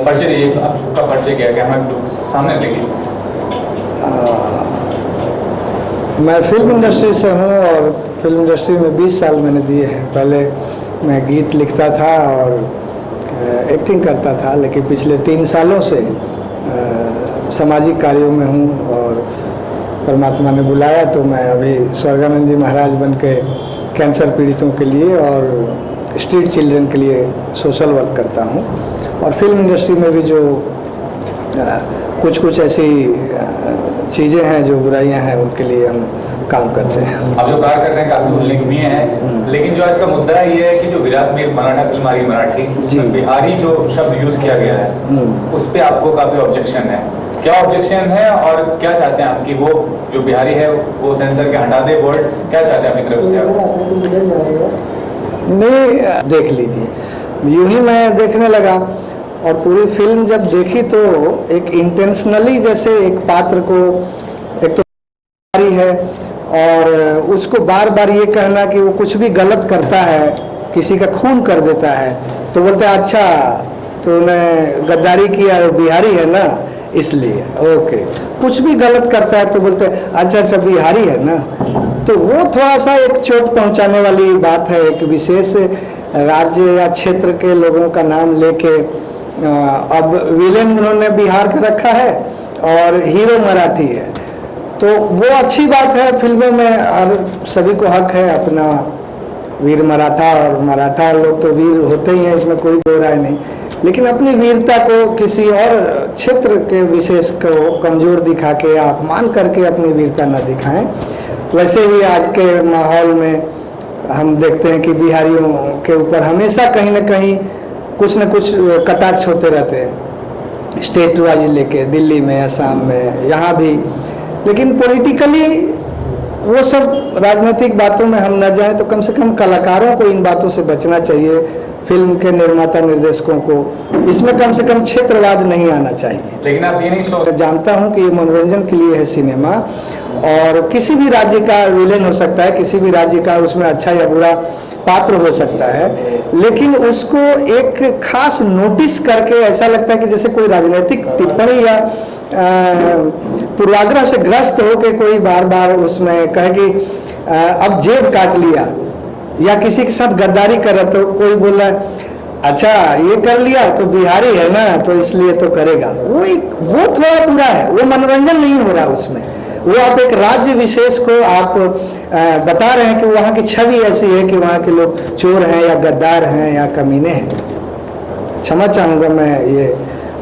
परिचय दीजिए, आपका परिचय क्या है, कैमरा लोग सामने देखिए। मैं फिल्म इंडस्ट्री से हूँ और फिल्म इंडस्ट्री में 20 साल मैंने दिए हैं। पहले मैं गीत लिखता था और एक्टिंग करता था, लेकिन पिछले 3 सालों से सामाजिक कार्यों में हूँ और परमात्मा ने बुलाया तो मैं अभी स्वर्गानंद जी महाराज बन के कैंसर पीड़ितों के लिए और स्ट्रीट चिल्ड्रन के लिए सोशल वर्क करता हूँ। और फिल्म इंडस्ट्री में भी जो कुछ ऐसी चीज़ें हैं, जो बुराइयां हैं, उनके लिए हम काम करते हैं। आप जो कार्य कर रहे हैं काफ़ी उल्लेखनीय है, लेकिन जो आज का मुद्दा ये है कि जो विराट में मराठा फिल्म आ रही मराठी, बिहारी जो शब्द यूज़ किया गया है उस पर आपको काफ़ी ऑब्जेक्शन है। क्या ऑब्जेक्शन है और क्या चाहते हैं आप कि वो जो बिहारी है वो सेंसर के हटा दे वर्ड, क्या चाहते हैं अपनी तरफ से आप? नहीं, देख लीजिए, यूं ही मैं देखने लगा और पूरी फिल्म जब देखी तो एक इंटेंशनली जैसे एक पात्र को, एक तो है और उसको बार बार ये कहना कि वो कुछ भी गलत करता है, किसी का खून कर देता है तो बोलते हैं अच्छा तूने गद्दारी किया, बिहारी है ना इसलिए, ओके। कुछ भी गलत करता है तो बोलते हैं अच्छा बिहारी है ना। तो वो थोड़ा सा एक चोट पहुंचाने वाली बात है। एक विशेष राज्य या क्षेत्र के लोगों का नाम लेके अब विलेन उन्होंने बिहार का रखा है और हीरो मराठी है, तो वो अच्छी बात है। फिल्मों में हर सभी को हक है अपना वीर मराठा, और मराठा लोग तो वीर होते ही हैं, इसमें कोई दो राय नहीं, लेकिन अपनी वीरता को किसी और क्षेत्र के विशेष को कमज़ोर दिखा के या अपमान करके अपनी वीरता न दिखाएं। वैसे ही आज के माहौल में हम देखते हैं कि बिहारियों के ऊपर हमेशा कहीं ना कहीं कुछ न कुछ कटाक्ष होते रहते हैं, स्टेट वाइज लेके, दिल्ली में, असम में, यहाँ भी। लेकिन पॉलिटिकली वो सब राजनीतिक बातों में हम न जाएं तो कम से कम कलाकारों को इन बातों से बचना चाहिए। फिल्म के निर्माता निर्देशकों को इसमें कम से कम क्षेत्रवाद नहीं आना चाहिए। लेकिन आप ये नहीं सोच, जानता हूँ कि ये मनोरंजन के लिए है सिनेमा, और किसी भी राज्य का विलेन हो सकता है, किसी भी राज्य का उसमें अच्छा या बुरा पात्र हो सकता है, लेकिन उसको एक खास नोटिस करके ऐसा लगता है कि जैसे कोई राजनीतिक टिप्पणी या पूर्वाग्रह से ग्रस्त हो के कोई बार बार उसमें कहे कि अब जेब काट लिया, या किसी के साथ गद्दारी करे तो कोई बोला अच्छा ये कर लिया तो बिहारी है ना तो इसलिए तो करेगा। वो थोड़ा बुरा है, वो मनोरंजन नहीं हो रहा उसमें। वो आप एक राज्य विशेष को आप बता रहे हैं कि वहाँ की छवि ऐसी है कि वहाँ के लोग चोर हैं या गद्दार हैं या कमीने हैं। क्षमा चाहूँगा मैं ये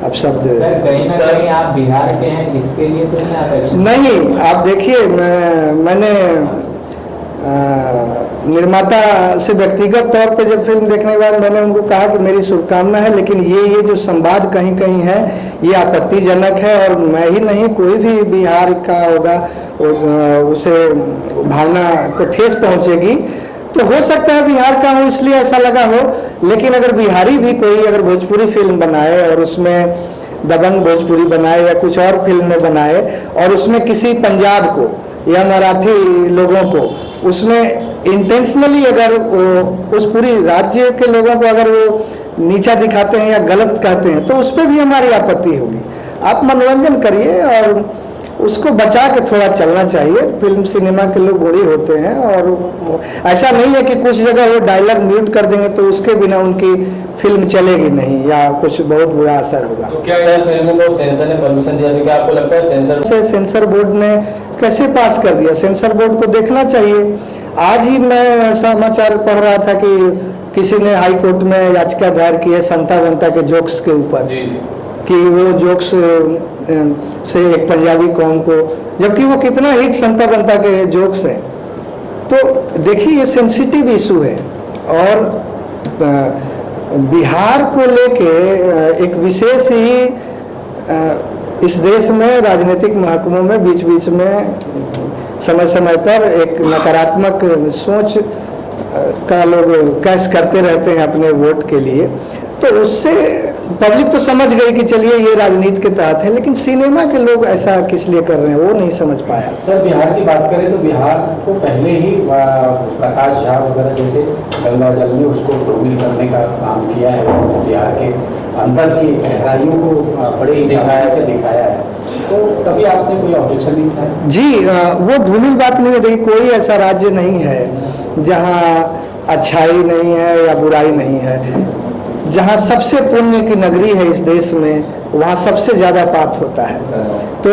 अब शब्द। कहीं ना कहीं आप बिहार के हैं, इसके लिए तो नहीं। आप देखिए, मैंने निर्माता से व्यक्तिगत तौर पे जब फिल्म देखने के बाद मैंने उनको कहा कि मेरी शुभकामना है, लेकिन ये जो संवाद कहीं कहीं है ये आपत्तिजनक है, और मैं ही नहीं कोई भी बिहार का होगा उसे भावना को ठेस पहुंचेगी। तो हो सकता है बिहार का हो इसलिए ऐसा लगा हो, लेकिन अगर बिहारी भी कोई अगर भोजपुरी फिल्म बनाए और उसमें दबंग भोजपुरी बनाए या कुछ और फिल्में बनाए और उसमें किसी पंजाब को या मराठी लोगों को उसमें इंटेंशनली अगर उस पूरी राज्य के लोगों को अगर वो नीचा दिखाते हैं या गलत कहते हैं तो उस पर भी हमारी आपत्ति होगी। आप मनोरंजन करिए और उसको बचा के थोड़ा चलना चाहिए। फिल्म सिनेमा के लोग गुणी होते हैं, और ऐसा नहीं है कि कुछ जगह वो डायलॉग म्यूट कर देंगे तो उसके बिना उनकी फिल्म चलेगी नहीं या कुछ बहुत बुरा असर होगा। तो क्या फिल्मों को सेंसर ने परमिशन दिया? क्या आपको लगता है सेंसर बोर्ड ने कैसे पास कर दिया? सेंसर बोर्ड को देखना चाहिए। आज ही मैं समाचार पढ़ रहा था कि किसी ने हाई कोर्ट में याचिका दायर की है संता बनता के जोक्स के ऊपर, कि वो जोक्स से एक पंजाबी कौम को, जबकि वो कितना हिट संता बनता के जोक्स हैं। तो देखिए ये सेंसिटिव इशू है, और बिहार को लेके एक विशेष ही इस देश में राजनीतिक महकमों में बीच बीच में समय समय पर एक नकारात्मक सोच का लोग कैश करते रहते हैं अपने वोट के लिए। तो उससे पब्लिक तो समझ गई कि चलिए ये राजनीति के तहत है, लेकिन सिनेमा के लोग ऐसा किस लिए कर रहे हैं वो नहीं समझ पाया। सर बिहार की बात करें तो बिहार को पहले ही प्रकाश झा वगैरह जैसे गंगा जल में उसको धूमिल करने का काम किया है, बिहार के अंदर की गहराइयों को बड़े ही निखाया से दिखाया है, तो तभी आपने कोई ऑब्जेक्शन नहीं था? जी वो धूमिल बात नहीं है। देखिए कोई ऐसा राज्य नहीं है जहाँ अच्छाई नहीं है या बुराई नहीं है। जहाँ सबसे पुण्य की नगरी है इस देश में, वहाँ सबसे ज़्यादा पाप होता है। तो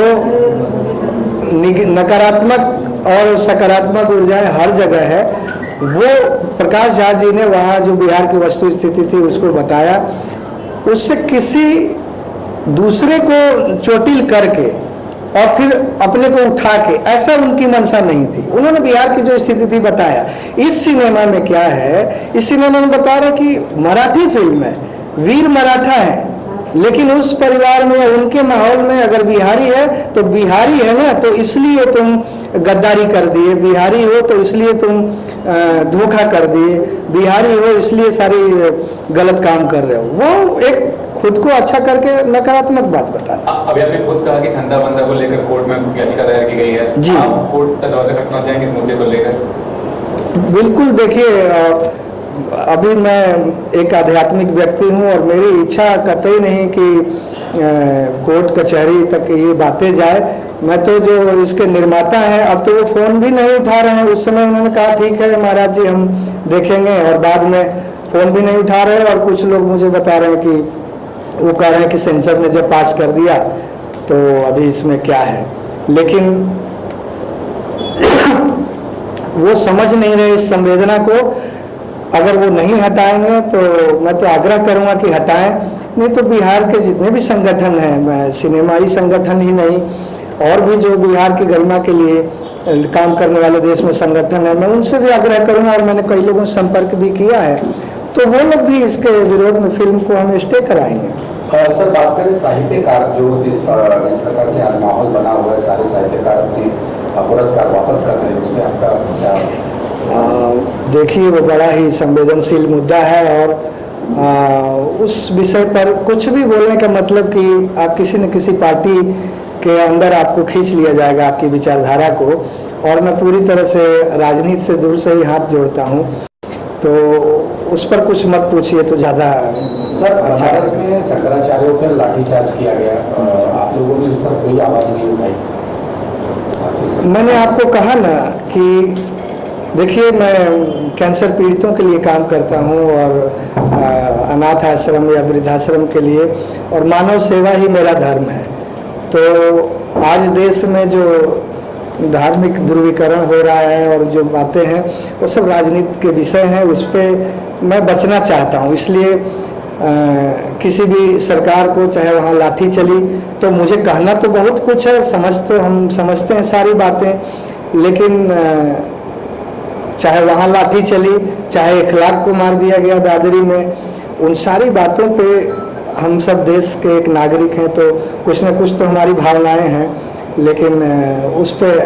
नकारात्मक और सकारात्मक ऊर्जाएं हर जगह है। वो प्रकाश झा जी ने वहाँ जो बिहार की वस्तु स्थिति थी उसको बताया, उससे किसी दूसरे को चोटिल करके और फिर अपने को उठा के, ऐसा उनकी मंशा नहीं थी। उन्होंने बिहार की जो स्थिति थी बताया। इस सिनेमा में क्या है, इस सिनेमा में बता रहे कि मराठी फिल्म है, वीर मराठा है, लेकिन उस परिवार में उनके माहौल में अगर बिहारी है तो बिहारी है ना, तो इसलिए तुम गद्दारी कर दिए, बिहारी हो तो इसलिए तुम धोखा कर दिए, बिहारी हो इसलिए सारी गलत काम कर रहे हो। वो एक खुद को अच्छा करके नकारात्मक बात बता। अभी आपने खुद कहा कि संधा बंधा को लेकर कोर्ट में याचिका दायर की गई है जी। आप कोर्ट का दरवाजा खटखटाना चाहेंगे इस मुद्दे को लेकर? बिल्कुल। देखिए अभी मैं एक आध्यात्मिक व्यक्ति हूँ और मेरी इच्छा कतई नहीं कि कोर्ट कचहरी तक ये बातें जाए। मैं तो जो इसके निर्माता हैं, अब तो वो फ़ोन भी नहीं उठा रहे हैं। उस समय उन्होंने कहा ठीक है महाराज जी हम देखेंगे, और बाद में फ़ोन भी नहीं उठा रहे। और कुछ लोग मुझे बता रहे हैं कि वो कह रहे हैं कि सेंसर ने जब पास कर दिया तो अभी इसमें क्या है, लेकिन वो समझ नहीं रहे इस संवेदना को। अगर वो नहीं हटाएंगे तो मैं तो आग्रह करूंगा कि हटाएं, नहीं तो बिहार के जितने भी संगठन हैं, सिनेमाई संगठन ही नहीं और भी जो बिहार की गरिमा के लिए काम करने वाले देश में संगठन है, मैं उनसे भी आग्रह करूंगा, और मैंने कई लोगों से संपर्क भी किया है, तो वो लोग भी इसके विरोध में फिल्म को हम स्टे कराएंगे। सर बात करें साहित्यकार जो इस प्रकार से आज माहौल बना हुआ है, सारे साहित्यकार अपने पुरस्कार वापस कर रहे हैं, उसमें आपका क्या? देखिए वो बड़ा ही संवेदनशील मुद्दा है, और उस विषय पर कुछ भी बोलने का मतलब कि आप किसी न किसी पार्टी के अंदर आपको खींच लिया जाएगा, आपकी विचारधारा को। और मैं पूरी तरह से राजनीति से दूर से ही हाथ जोड़ता हूँ, तो उस पर कुछ मत पूछिए तो ज़्यादा सर अच्छा। बनारस में शंकराचार्यों पर लाठीचार्ज किया गया, आप लोगों ने उस पर कोई आवाज़ नहीं उठाई? मैंने आपको कहा ना कि देखिए मैं कैंसर पीड़ितों के लिए काम करता हूँ, और अनाथ आश्रम या वृद्धाश्रम के लिए, और मानव सेवा ही मेरा धर्म है। तो आज देश में जो धार्मिक ध्रुवीकरण हो रहा है और जो बातें हैं वो सब राजनीति के विषय हैं, उस पर मैं बचना चाहता हूँ। इसलिए किसी भी सरकार को चाहे वहाँ लाठी चली, तो मुझे कहना तो बहुत कुछ है, हम समझते हैं सारी बातें, लेकिन चाहे वहाँ लाठी चली, चाहे 1 लाख को मार दिया गया दादरी में, उन सारी बातों पे हम सब देश के एक नागरिक हैं, तो कुछ न कुछ तो हमारी भावनाएं हैं, लेकिन उस पर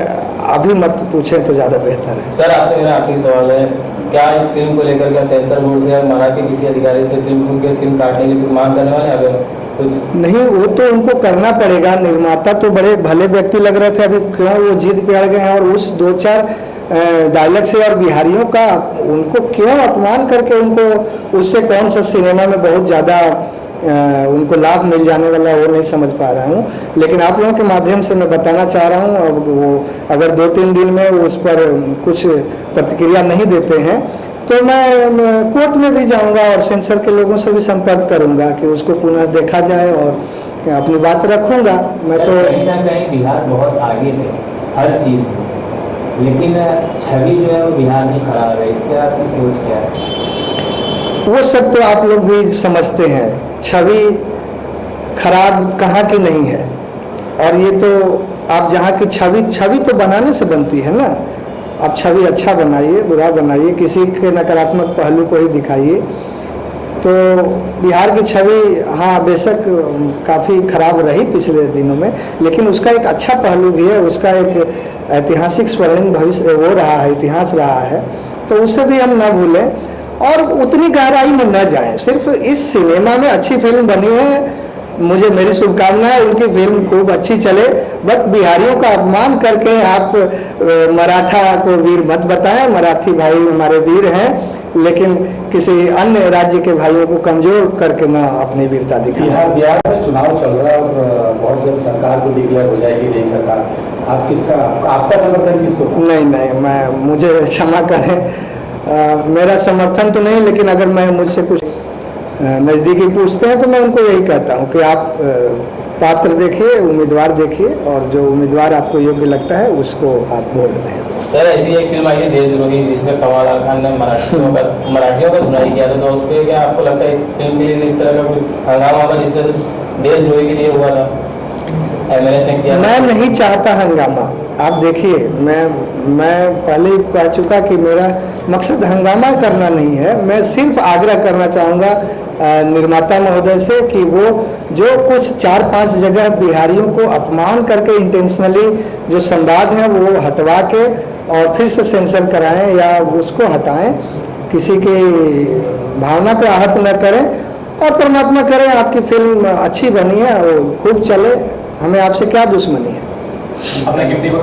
अभी मत पूछें तो ज़्यादा बेहतर है। सर आपसे मेरा आखिरी सवाल है, क्या इस फिल्म को लेकर क्या सेंसर बोर्ड से महाराष्ट्र के किसी अधिकारी से फिल्म के सिम काटने की मांग करने वाले हैं? कुछ नहीं, वो तो उनको करना पड़ेगा। निर्माता तो बड़े भले व्यक्ति लग रहे थे, अभी क्यों वो जिद पे अड़ गए हैं, और उस 2-4 डायलॉग से और बिहारियों का उनको क्यों अपमान करके उनको उससे कौन सा सिनेमा में बहुत ज़्यादा उनको लाभ मिल जाने वाला है, वो नहीं समझ पा रहा हूँ। लेकिन आप लोगों के माध्यम से मैं बताना चाह रहा हूँ, अब वो अगर 2-3 दिन में उस पर कुछ प्रतिक्रिया नहीं देते हैं तो मैं कोर्ट में भी जाऊँगा और सेंसर के लोगों से भी संपर्क करूँगा कि उसको पुनः देखा जाए, और अपनी बात रखूँगा। मैं तो कहीं ना कहीं बिहार बहुत आगे है हर चीज़ में, लेकिन छवि जो है वो बिहार में खराब है, इस पर आपकी सोच क्या है? वो सब तो आप लोग भी समझते हैं, छवि खराब कहाँ की नहीं है। और ये तो आप जहाँ की छवि तो बनाने से बनती है ना। आप छवि अच्छा बनाइए, बुरा बनाइए, किसी के नकारात्मक पहलू को ही दिखाइए। तो बिहार की छवि हाँ बेशक काफ़ी खराब रही पिछले दिनों में, लेकिन उसका एक अच्छा पहलू भी है, उसका एक ऐतिहासिक स्वर्णिम भविष्य वो रहा है, इतिहास रहा है, तो उसे भी हम ना भूलें। और उतनी गहराई में न जाएं। सिर्फ इस सिनेमा में अच्छी फिल्म बनी है, मुझे मेरी शुभकामनाएं, उनकी फिल्म खूब अच्छी चले, बट बिहारियों का अपमान करके आप मराठा को वीर मत बताएं। मराठी भाई हमारे वीर हैं, लेकिन किसी अन्य राज्य के भाइयों को कमजोर करके ना अपनी वीरता दिखाएं। बिहार में चुनाव चल रहा है और बहुत जल्द सरकार को डिक्लेयर हो जाएगी नई सरकार। आप किसका, आपका समर्थन किसको? नहीं, मुझे क्षमा करें, मेरा समर्थन तो नहीं, लेकिन अगर मैं मुझसे कुछ नज़दीकी पूछते हैं तो मैं उनको यही कहता हूं कि आप पात्र देखिए, उम्मीदवार देखिए, और जो उम्मीदवार आपको योग्य लगता है उसको आप वोट दें। सर, ऐसी एक फिल्म आई थी देशद्रोही, जिसमें कमाल खान ने मराठियों का धुनाई किया था, तो उस पर क्या आपको लगता है इस फिल्म के लिए इस तरह का कुछ हंगामा होगा जिससे देशद्रोही के लिए हुआ था? एमएलए ने किया। मैं नहीं चाहता हंगामा। आप देखिए, मैं पहले ही कह चुका कि मेरा मकसद हंगामा करना नहीं है। मैं सिर्फ आग्रह करना चाहूँगा निर्माता महोदय से कि वो जो कुछ 4-5 जगह बिहारियों को अपमान करके इंटेंशनली जो संवाद हैं वो हटवा के और फिर से सेंसर कराएं या उसको हटाएं, किसी की भावना को आहत न करें, और परमात्मा करें आपकी फिल्म अच्छी बनी है और खूब चले। हमें आपसे क्या दुश्मनी है। अपने गिनती को